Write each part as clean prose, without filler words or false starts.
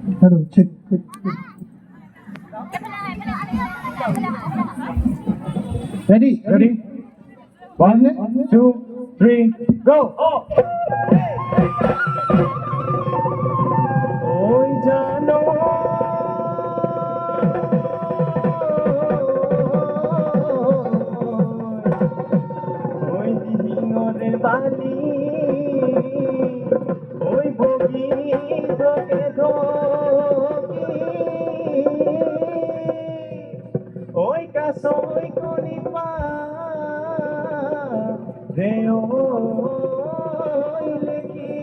Hello, check. Ready? Ready? One, two, three, go! Oi jano, oi dihingore bali, oi bogi doke doki, oi kasoi konipa, re oi leki.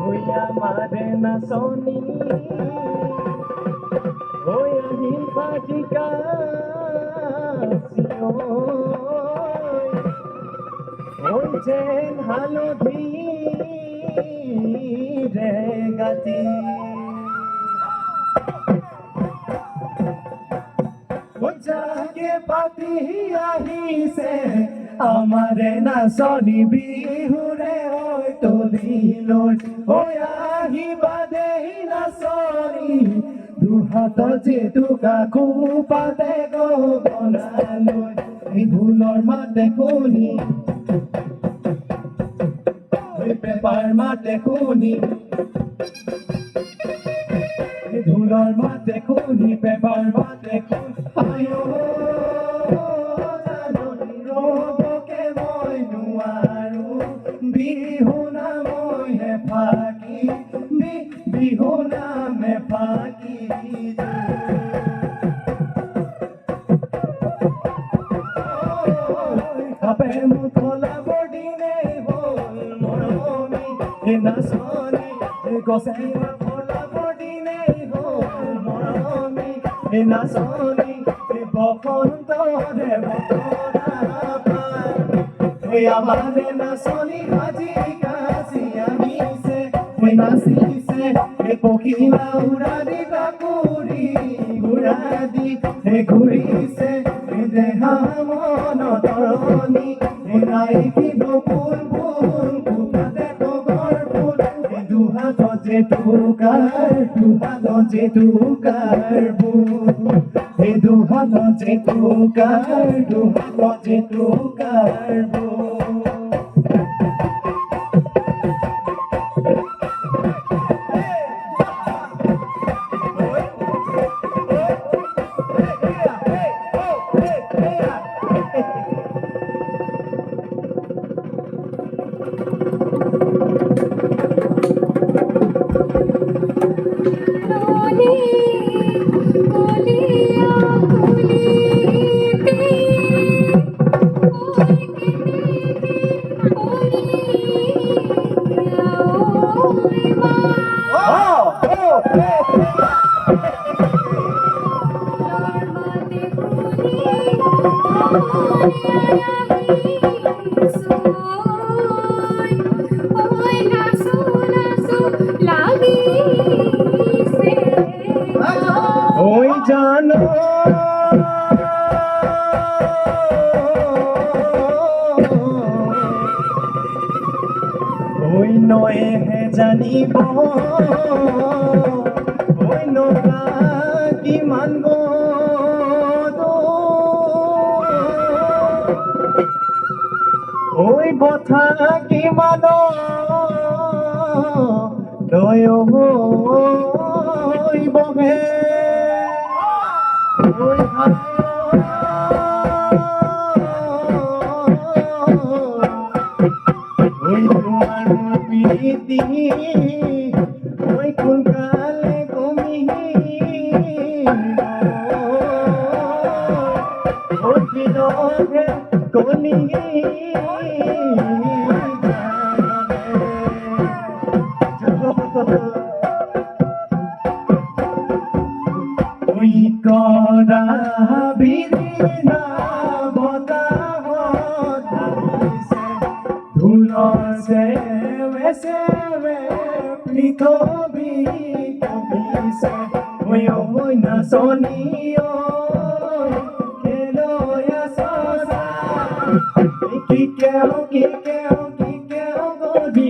Oi amare na soni, oi ahin patika oi jen halodhi re gati. Oi jage pati ahi se amare na soni bihure oi toli loi oi ahi bade na soni দুহাত যেটুকা কুপাতে গো বনালৈ এই ভুলৰ মাতে শুনি এই paper মাতে শুনি এই ভুলৰ মাতে শুনি পেপাৰ মাতে শুনি আয়ো জাননী ৰ'বকে মই নোৱাৰো বিহু নামই হে ফাকি বিহু নামে ফাকি Ape muthola bodine bol moroni enasoni gosaiwa thola bodine bol moroni enasoni bokonto re bokora oi amare nasoni haji kasi amise oi nasise pokina uradi bakuri guradi ঘুরিছে দেহা মন তরণী নাই কি বকুল ফুল ফুটাতে তগর ফুল দুহাত যে টুকার ফুল দুহাত যে টুকার ফুল Oi jano, oi noe he janibo, oi noga ki mango do, oi botha ki mano, doyo oi bohe. Oi তোমার প্রীতি ওই কোন কালে কমিনি ওই বিরহে কলি ওই করা বিদিনা বতাহ ধারিছে ধুলর সেবে সেবে পৃথিবী কমিছে ওই ওই না সনিও খেলোয়া সসা কি কেও গরি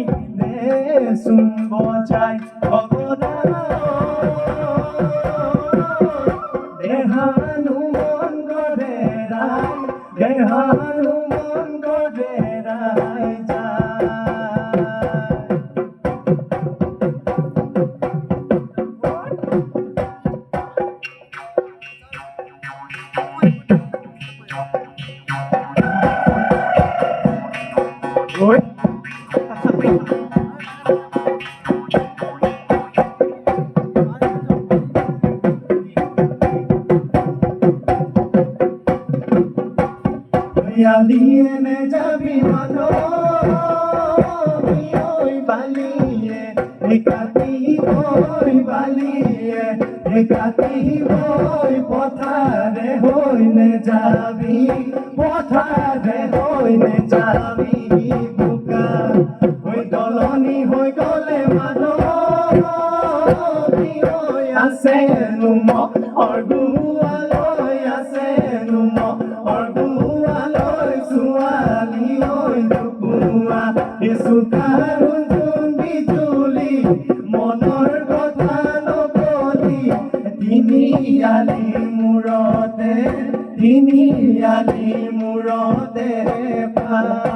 চুম্ব চাই ভগনা দেহানু মন গডেৰাই দেহানু মন গডেৰাই যায় ঐ Aliye ne jabi mano oi baliye ekati oi baliye ekati oi pothare hoi ne jabi buka oi doloni hoi gole mano oi ase numo orgu aloi ase numo orgu Sukarun bijuli monor kotha nopoti dini ali murode pa